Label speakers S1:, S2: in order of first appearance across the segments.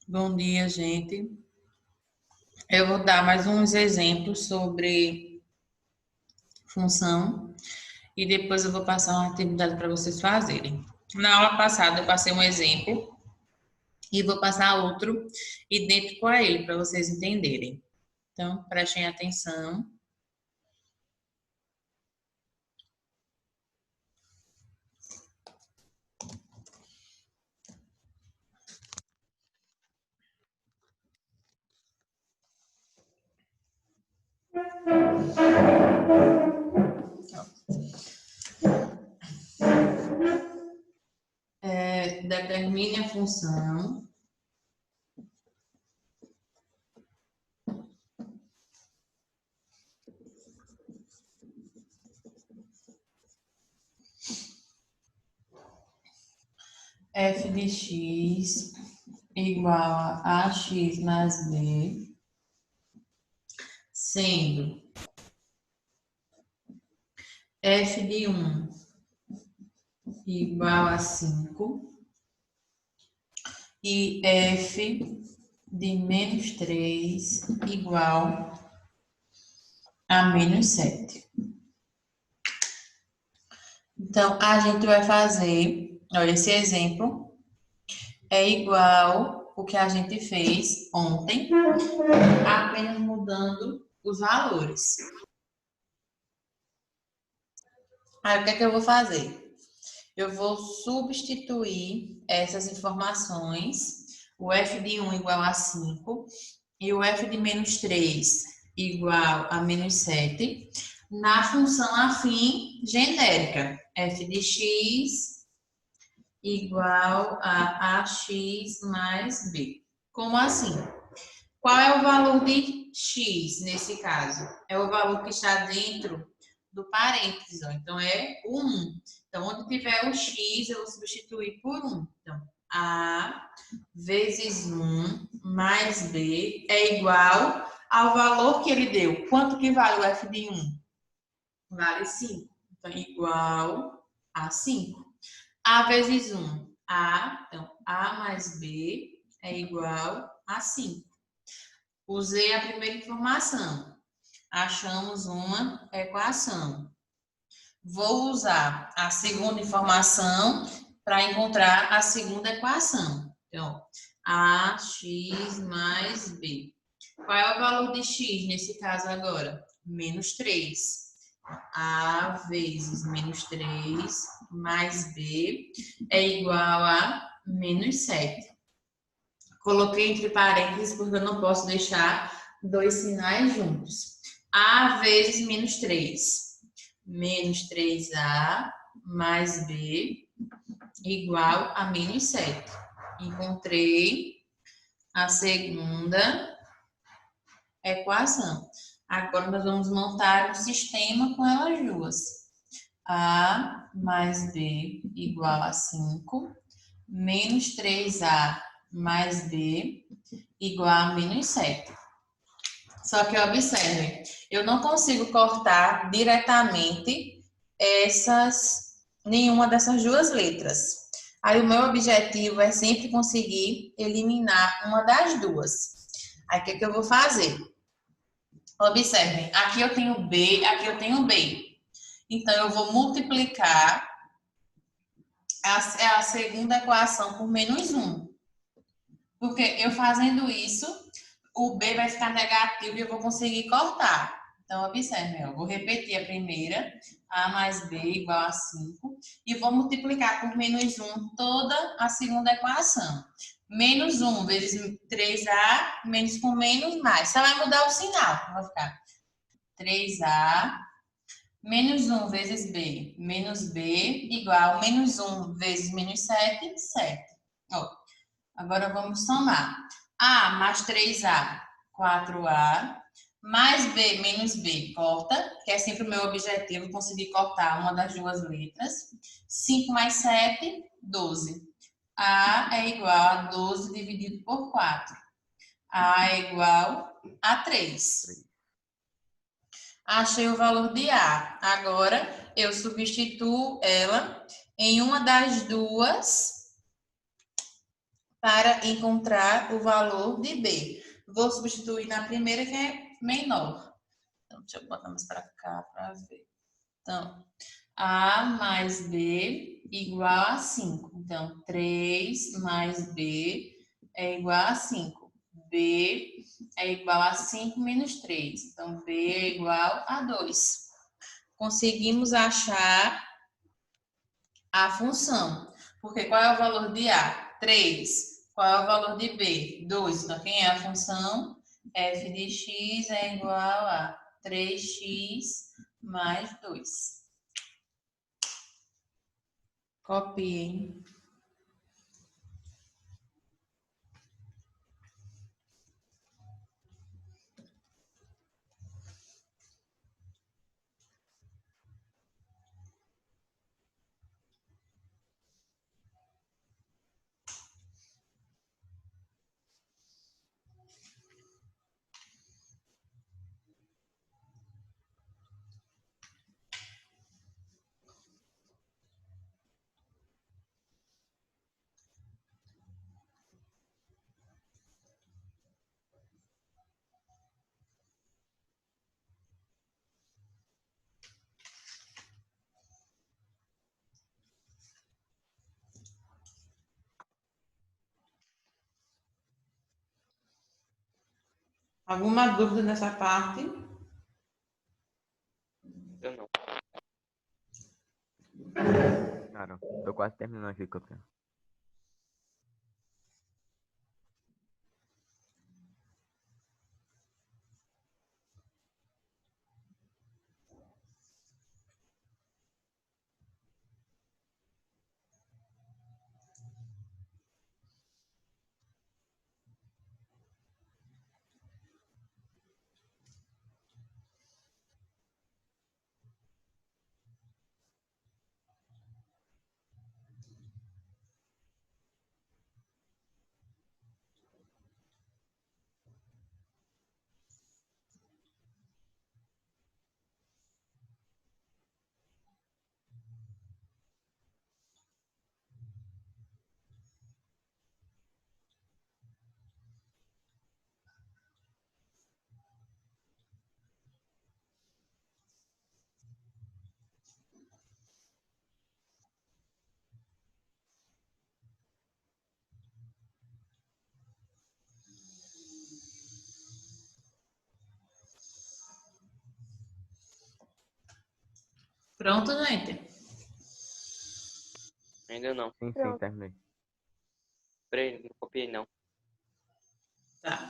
S1: Bom dia, gente. Eu vou dar mais uns exemplos sobre função e depois eu vou passar uma atividade para vocês fazerem. Na aula passada eu passei um exemplo e vou passar outro idêntico a ele para vocês entenderem. Então, prestem atenção. Determine a função f de x igual a ax mais b, sendo f de 1 igual a 5 e f de menos 3 igual a menos 7. Então, a gente vai fazer, olha, esse exemplo é igual o que a gente fez ontem, apenas mudando os valores. Aí, o que é que eu vou fazer? Eu vou substituir essas informações, o f de 1 igual a 5 e o f de menos 3 igual a menos 7, na função afim genérica, f de x igual a ax mais b. Como assim? Qual é o valor de x nesse caso? É o valor que está dentro do parênteses, ó. Então é o 1. Então, onde tiver o x, eu vou substituir por 1. Então, a vezes 1 mais b é igual ao valor que ele deu. Quanto que vale o f de 1? Vale 5. Então, igual a 5. A vezes 1, a. Então, a mais b é igual a 5. Usei a primeira informação. Achamos uma equação. Vou usar a segunda informação para encontrar a segunda equação. Então, ax mais b. Qual é o valor de x nesse caso agora? Menos 3. A vezes menos 3 mais b é igual a menos 7. Coloquei entre parênteses porque eu não posso deixar dois sinais juntos. A vezes menos 3. Menos 3a mais b igual a menos 7. Encontrei a segunda equação. Agora nós vamos montar um sistema com elas duas. A mais b igual a 5, menos 3a mais b igual a menos 7. Só que observem, eu não consigo cortar diretamente nenhuma dessas duas letras. Aí o meu objetivo é sempre conseguir eliminar uma das duas. Aí o que eu vou fazer? Observem, aqui eu tenho B, aqui eu tenho B. Então, eu vou multiplicar a segunda equação por menos 1. Porque eu fazendo isso, o B vai ficar negativo e eu vou conseguir cortar. Então, observe, eu vou repetir a primeira, A mais B igual a 5, e vou multiplicar por menos 1 toda a segunda equação. Menos 1 vezes 3A, menos com menos, mais. Só vai mudar o sinal. Vai ficar 3A menos 1 vezes B, menos B, igual menos 1 vezes menos 7, 7. Ó, agora vamos somar. A mais 3A, 4A, mais B menos B, corta, que é sempre o meu objetivo, conseguir cortar uma das duas letras. 5 mais 7, 12. A é igual a 12 dividido por 4. A é igual a 3. Achei o valor de A. Agora, eu substituo ela em uma das duas para encontrar o valor de B. Vou substituir na primeira, que é menor. Então, deixa eu botar mais para cá para ver. Então, A mais B igual a 5. Então, 3 mais B é igual a 5. B é igual a 5 menos 3. Então, B é igual a 2. Conseguimos achar a função. Porque qual é o valor de A? 3. Qual é o valor de B? 2. Então, quem é a função? F de x é igual a 3x mais 2. Copiem. Alguma dúvida nessa parte?
S2: Eu não.
S3: Claro, tô quase terminando aqui que eu tenho.
S1: Pronto, gente?
S2: Ainda não.
S3: Sim,
S4: Pronto.
S3: terminei.
S2: Peraí, não copiei não.
S1: Tá.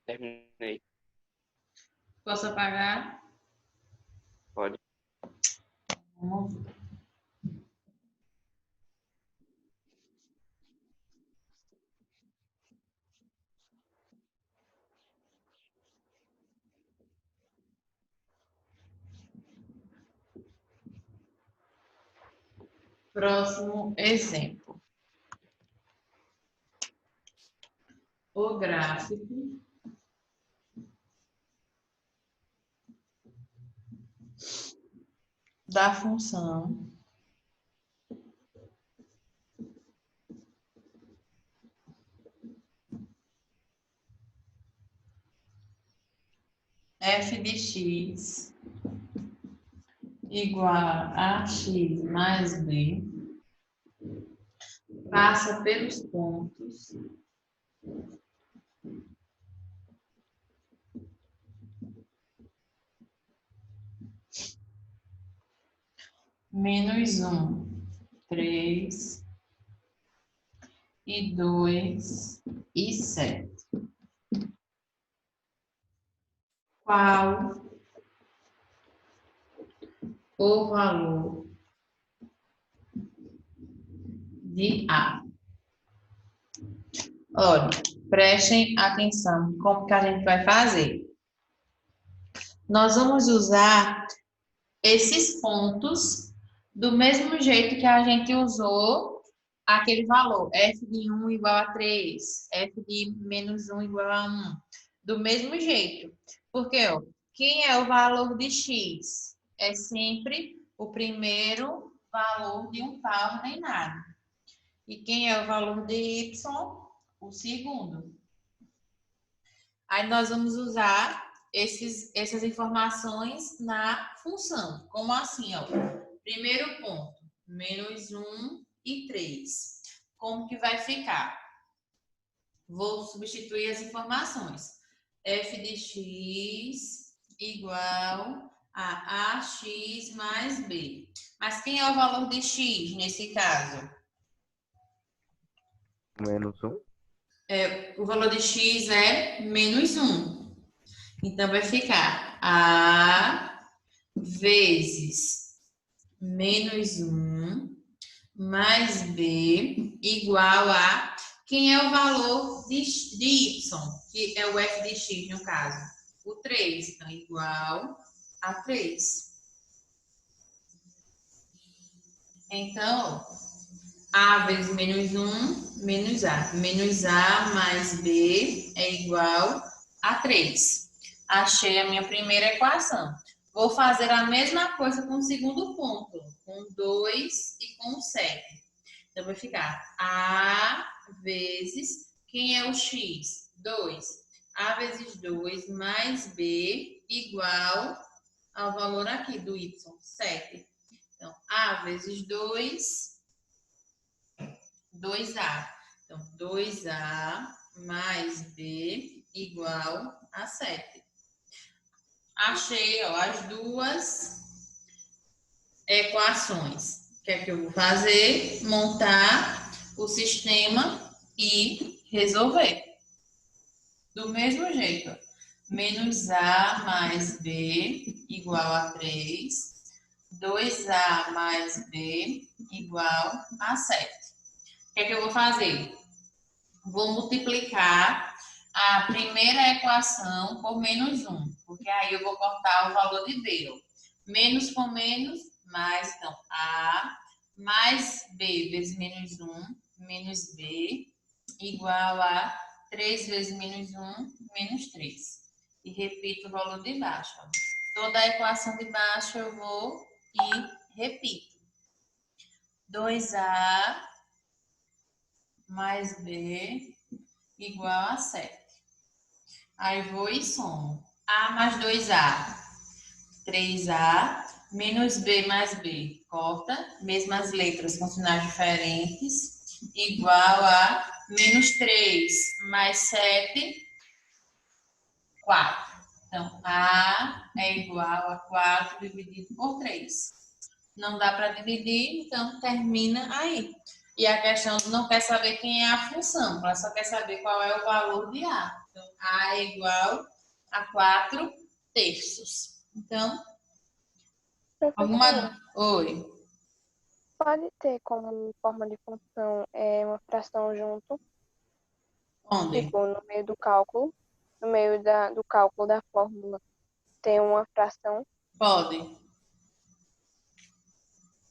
S2: Terminei.
S1: Posso apagar?
S2: Pode.
S1: Vamos ver. Próximo exemplo. O gráfico da função f de x igual a x mais b passa pelos pontos -1, 3 e 2 e 7. Qual o valor de A? Olha, prestem atenção como que a gente vai fazer. Nós vamos usar esses pontos do mesmo jeito que a gente usou aquele valor, f de 1 igual a 3, f de -1 igual a 1. Do mesmo jeito. Porque, ó, quem é o valor de x? É sempre o primeiro valor de um par ordenado. E quem é o valor de y? O segundo. Aí nós vamos usar essas informações na função. Como assim, ó? Primeiro ponto, -1 e 3. Como que vai ficar? Vou substituir as informações. F de x igual a ax mais b. Mas quem é o valor de x nesse caso?
S3: -1.
S1: O valor de x é -1. Então, vai ficar a vezes -1 mais b igual a... Quem é o valor de y? Que é o f de x, no caso. O 3. Então, igual a 3. Então, a vezes -1, menos a. Menos a mais b é igual a 3. Achei a minha primeira equação. Vou fazer a mesma coisa com o segundo ponto, com 2 e com 7. Então, vai ficar a vezes, quem é o x? 2. A vezes 2 mais b igual ao valor aqui do y, 7. Então, a vezes 2, 2a. Então, 2a mais b igual a 7. Achei, ó, as duas equações. O que é que eu vou fazer? Montar o sistema e resolver. Do mesmo jeito. Menos a mais b igual a 3. 2a mais b igual a 7. O que é que eu vou fazer? Vou multiplicar a primeira equação por -1, porque aí eu vou cortar o valor de b. Ó. Menos com menos, mais, então, a mais b vezes -1, menos b, igual a 3 vezes -1, menos 3. E repito o valor de baixo. Ó. Toda a equação de baixo eu vou e repito. 2a mais b igual a 7. Aí vou e somo. A mais 2a, 3a, menos b mais b, corta, mesmas letras com sinais diferentes, igual a menos 3 mais 7, 4. Então, a é igual a 4 dividido por 3. Não dá para dividir, então termina aí. E a questão não quer saber quem é a função, ela só quer saber qual é o valor de A. Então, A é igual a 4 terços. Então,
S4: Professora,
S1: Oi.
S4: pode ter como forma de função uma fração junto,
S1: Onde?
S4: tipo no meio do cálculo, no meio do cálculo da fórmula, tem uma fração.
S1: Pode.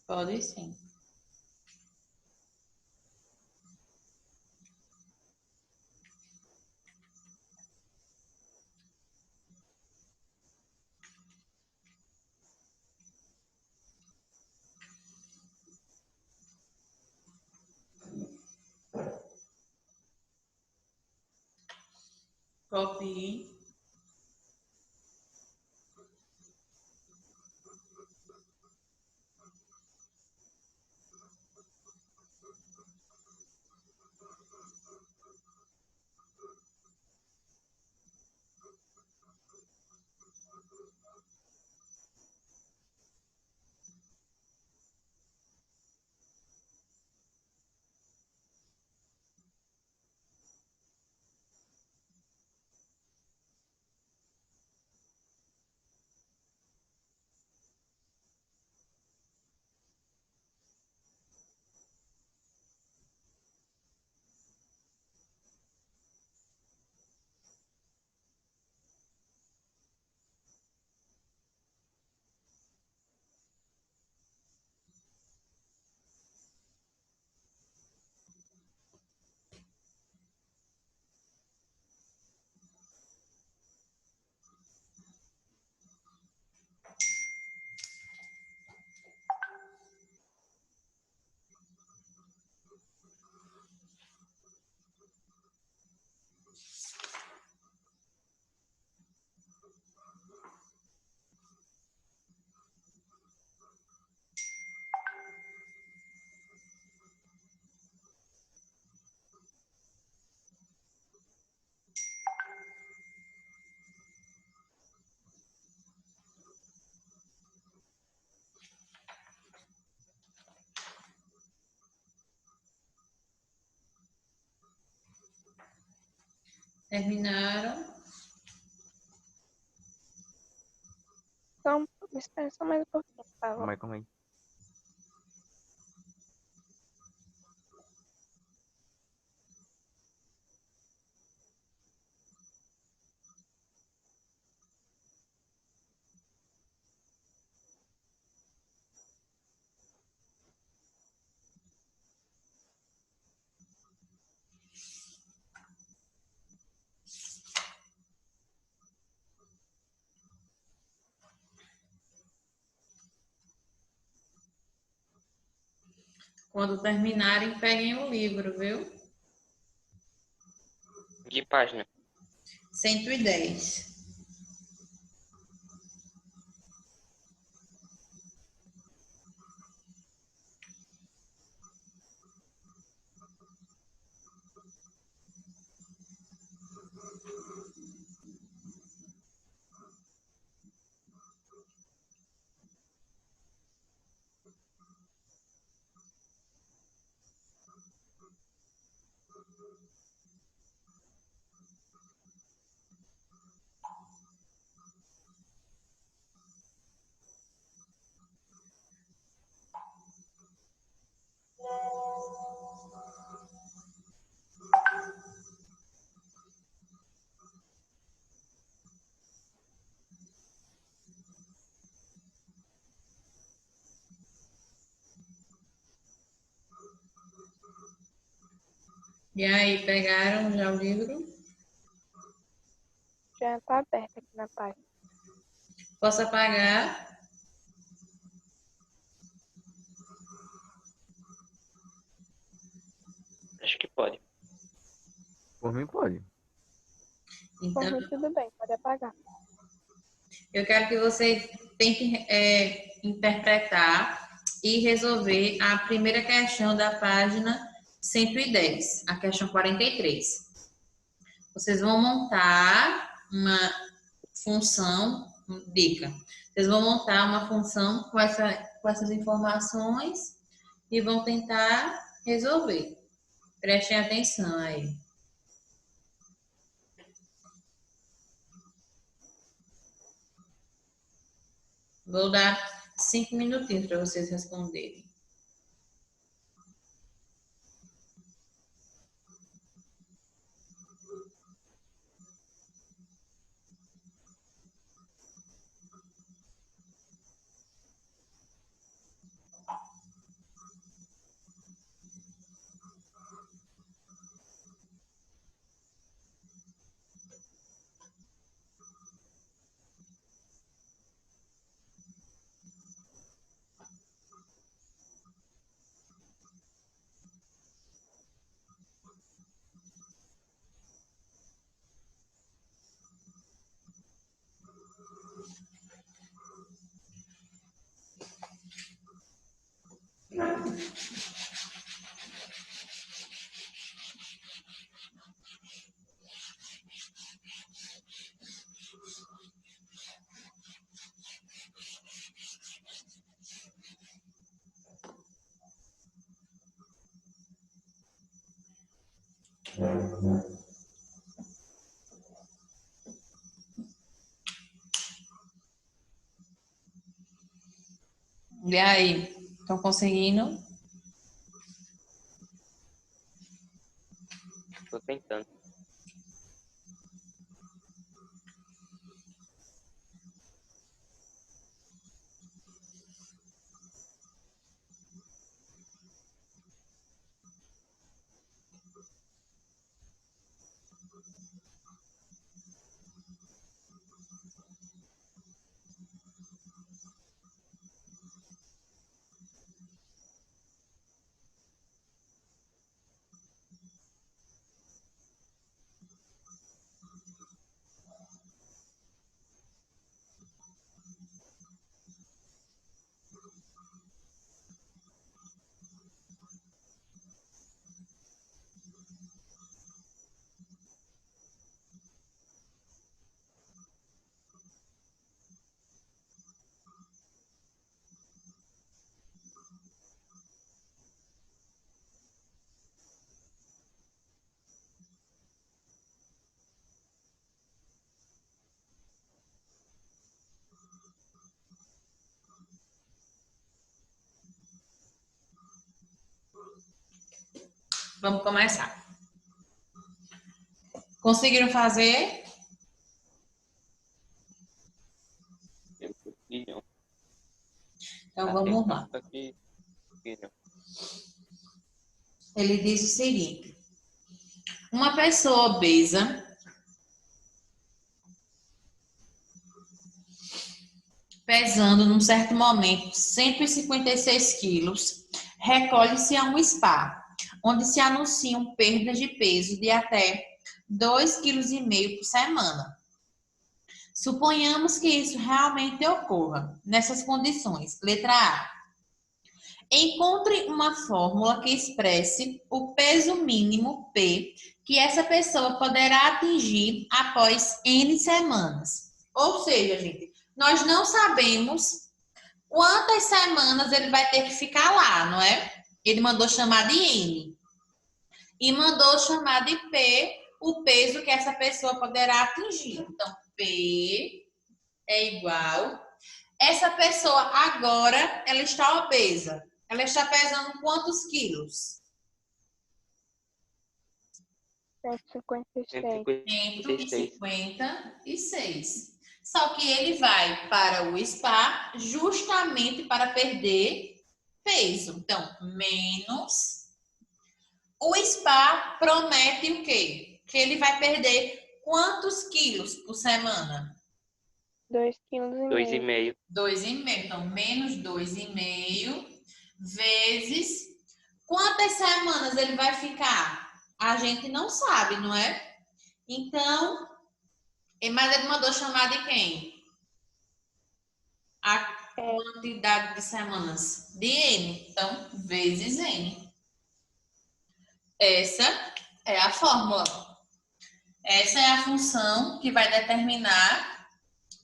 S1: Pode sim. Copie. Terminaram?
S4: Então, me espera só mais um pouquinho, por favor.
S3: Calma aí.
S1: Quando terminarem, peguem o livro, viu?
S2: De página.
S1: 110. E aí, pegaram já o livro?
S4: Já tá aberto aqui na página.
S1: Posso apagar?
S2: Acho que pode.
S3: Por mim pode.
S4: Por
S1: Então,
S4: mim, tudo bem, pode apagar.
S1: eu quero que vocês tentem interpretar e resolver a primeira questão da página 110, a questão 43. Vocês vão montar uma função, dica, vocês vão montar uma função com essas informações e vão tentar resolver. Prestem atenção aí. Vou dar 5 minutinhos para vocês responderem. E aí, estão conseguindo?
S2: Tô tentando.
S1: Vamos começar. Conseguiram fazer?
S2: Eu consegui, não.
S1: Então,
S2: Tá
S1: vamos
S2: tentando,
S1: lá.
S2: só que consegui, não.
S1: Ele diz o seguinte. Uma pessoa obesa pesando num certo momento 156 quilos, recolhe-se a um spa, onde se anunciam perdas de peso de até 2,5 kg por semana. Suponhamos que isso realmente ocorra nessas condições. Letra A. Encontre uma fórmula que expresse o peso mínimo P que essa pessoa poderá atingir após N semanas. Ou seja, gente, nós não sabemos quantas semanas ele vai ter que ficar lá, não é? Ele mandou chamar de N. E mandou chamar de P o peso que essa pessoa poderá atingir. Então, P é igual. Essa pessoa agora, ela está obesa. Ela está pesando quantos quilos?
S4: 156.
S2: 156.
S1: 156. Só que ele vai para o spa justamente para perder peso. Então, menos. O spa promete o quê? Que ele vai perder quantos quilos por semana?
S4: 2,5 kg.
S2: 2,5.
S1: 2,5. Então, menos 2,5 vezes quantas semanas ele vai ficar? A gente não sabe, não é? Então, mas ele mandou chamar de quem? A quantidade de semanas de N. Então, vezes N. Essa é a fórmula. Essa é a função que vai determinar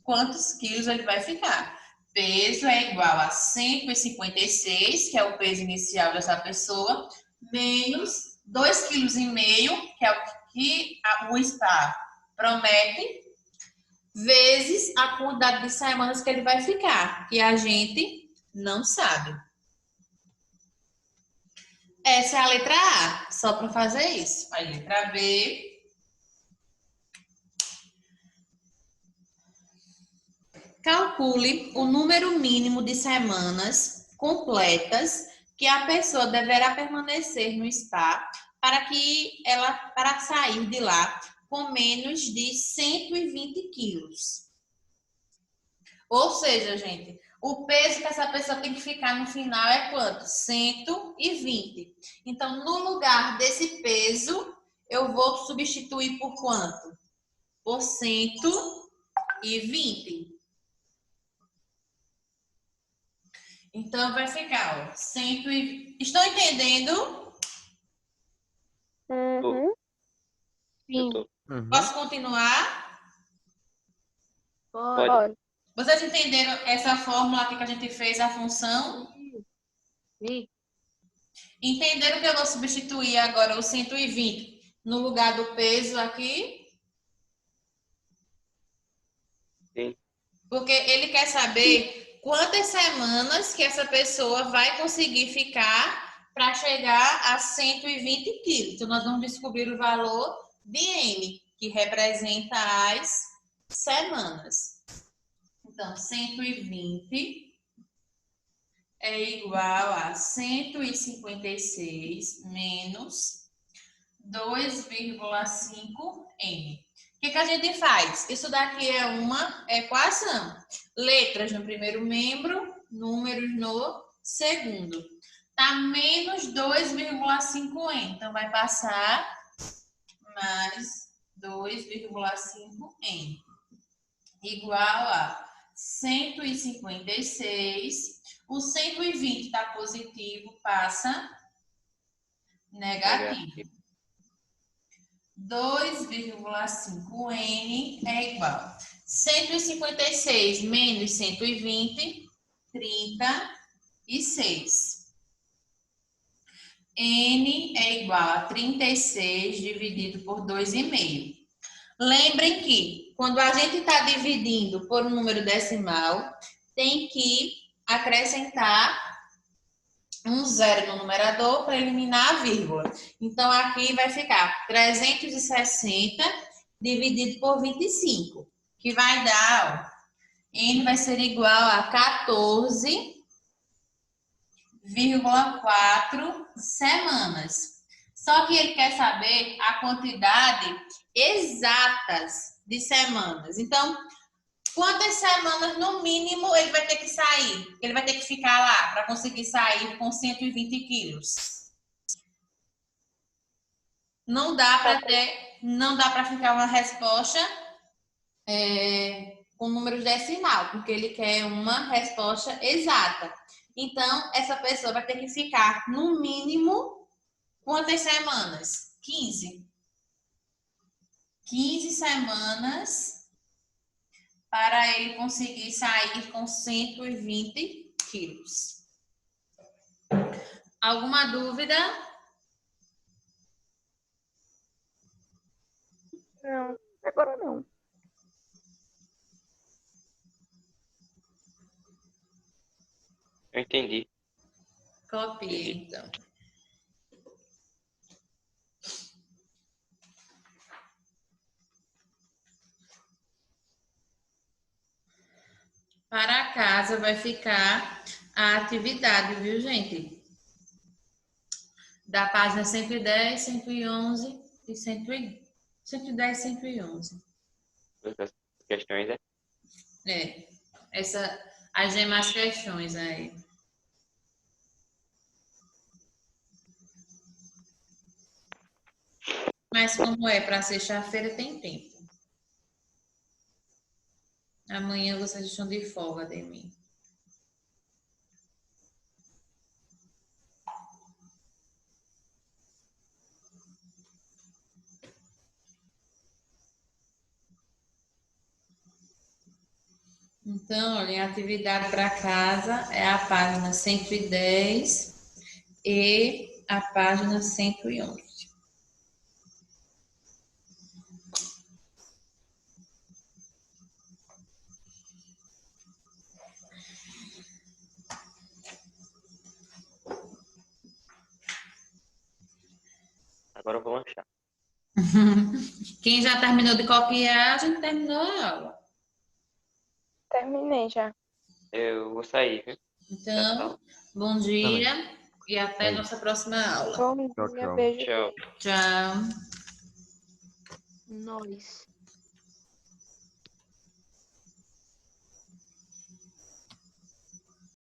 S1: quantos quilos ele vai ficar. Peso é igual a 156, que é o peso inicial dessa pessoa, menos 2,5 kg, que é o que o spa promete, vezes a quantidade de semanas que ele vai ficar, que a gente não sabe. Essa é a letra A, só para fazer isso. A letra B. Calcule o número mínimo de semanas completas que a pessoa deverá permanecer no spa para sair de lá com menos de 120 quilos. Ou seja, gente, o peso que essa pessoa tem que ficar no final é quanto? 120. Então, no lugar desse peso, eu vou substituir por quanto? Por 120. Então, vai ficar, ó, 120. Estão entendendo?
S4: Uhum.
S2: Eu tô.
S3: Uhum.
S1: Posso continuar?
S2: Pode.
S1: Vocês entenderam essa fórmula aqui que a gente fez, a função?
S5: Sim.
S1: Entenderam que eu vou substituir agora o 120 no lugar do peso aqui?
S2: Sim.
S1: Porque ele quer saber quantas semanas que essa pessoa vai conseguir ficar para chegar a 120 quilos. Então, nós vamos descobrir o valor de N, que representa as semanas. Então, 120 é igual a 156 menos 2,5 N. O que a gente faz? Isso daqui é uma equação. Letras no primeiro membro, números no segundo. Tá menos 2,5 N. Então, vai passar mais 2,5 N. Igual a 156. O 120 está positivo, passa negativo. 2,5 N é igual. 156 menos 120, 36. N é igual a 36 dividido por 2,5. Lembrem que quando a gente está dividindo por um número decimal, tem que acrescentar um zero no numerador para eliminar a vírgula. Então, aqui vai ficar 360 dividido por 25, que vai dar, ó, N vai ser igual a 14,4 semanas. Só que ele quer saber a quantidade exatas de semanas. Então, quantas semanas, no mínimo, ele vai ter que sair? Ele vai ter que ficar lá para conseguir sair com 120 quilos. Não dá para ficar uma resposta com números decimal, porque ele quer uma resposta exata. Então, essa pessoa vai ter que ficar, no mínimo, quantas semanas? 15. 15 semanas para ele conseguir sair com 120 quilos. Alguma dúvida?
S4: Não.
S3: Agora não.
S2: Eu entendi.
S1: Copie, então. Para casa vai ficar a atividade, viu, gente? Da página 110, 111 e 110, 111.
S2: As questões
S1: As demais questões aí. Mas como é para sexta-feira, tem tempo. Amanhã vocês estão de folga de mim. Então, olha, a atividade para casa é a página 110 e a página 111.
S2: agora eu vou lanchar.
S1: Quem já terminou de copiar, a gente terminou a aula.
S4: Terminei já.
S2: Eu vou sair, viu?
S1: Então, bom dia e até nossa próxima aula.
S4: Bom
S3: Tchau,
S4: dia,
S3: tchau.
S4: beijo.
S2: Tchau.
S1: Tchau.
S5: Nós.